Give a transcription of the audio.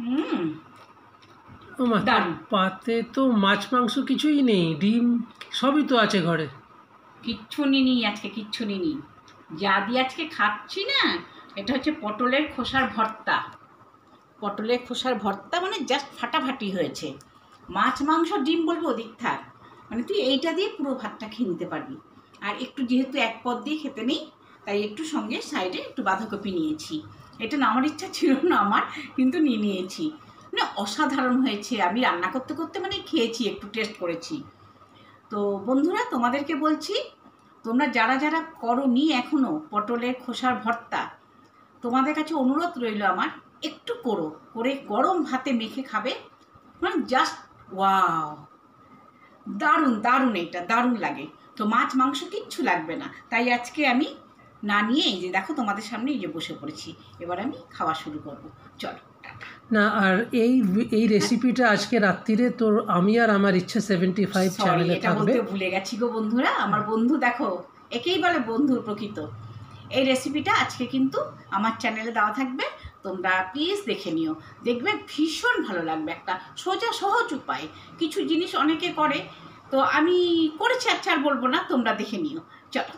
হুম, ও মা, দারুণ। পাতে তো মাছ মাংস কিছুই নেই, ডিম সবই তো আছে ঘরে। কিচ্ছু নিনি আজকে, কিচ্ছু নিনি। যা দিয়ে আজকে খাচ্ছি না, এটা হচ্ছে পটলের খোসার ভর্তা। পটলের খোসার ভর্তা মানে জাস্ট ফাটাফাটি হয়েছে। মাছ মাংস ডিম বলবো ওদিক থাক, মানে তুই এইটা দিয়ে পুরো ভাতটা খেয়ে নিতে পারবি। আর একটু যেহেতু এক পদ দিয়ে খেতে নেই, তাই একটু সঙ্গে সাইডে একটু বাঁধাকপি নিয়েছি। এটা না আমার ইচ্ছা ছিল না আমার, কিন্তু নিয়ে নিয়েছি। মানে অসাধারণ হয়েছে। আমি রান্না করতে করতে মানে খেয়েছি, একটু টেস্ট করেছি। তো বন্ধুরা, তোমাদেরকে বলছি, তোমরা যারা যারা করোনি এখনো পটলের খোসার ভর্তা, তোমাদের কাছে অনুরোধ রইল আমার, একটু করো, করে গরম ভাতে মেখে খাবে। মানে জাস্ট ওয়াও, দারুণ দারুণ, এটা দারুণ লাগে। তো মাছ মাংস কিচ্ছু লাগবে না, তাই আজকে আমি না নিয়ে এই যে দেখো তোমাদের সামনে এই যে বসে পড়েছি। এবার আমি খাওয়া শুরু করব, চলো। না, আর এই এই রেসিপিটা আজকে রাত্রিরে তোর আমি আর আমার ইচ্ছে 75 সরি, চ্যানেলে এটা থাকবে। বলতে ভুলে গেছি গো বন্ধুরা। আমার বন্ধু দেখো, একেই বলে বন্ধু প্রকৃত। এই রেসিপিটা আজকে কিন্তু আমার চ্যানেলে দেওয়া থাকবে, তোমরা প্লিজ দেখে নিও। দেখবে ভীষণ ভালো লাগবে। একটা সোজা সহজ উপায়, কিছু জিনিস অনেকে করে, তো আমি করেছি, আচ্ছা আর বলবো না, তোমরা দেখে নিও, চলো।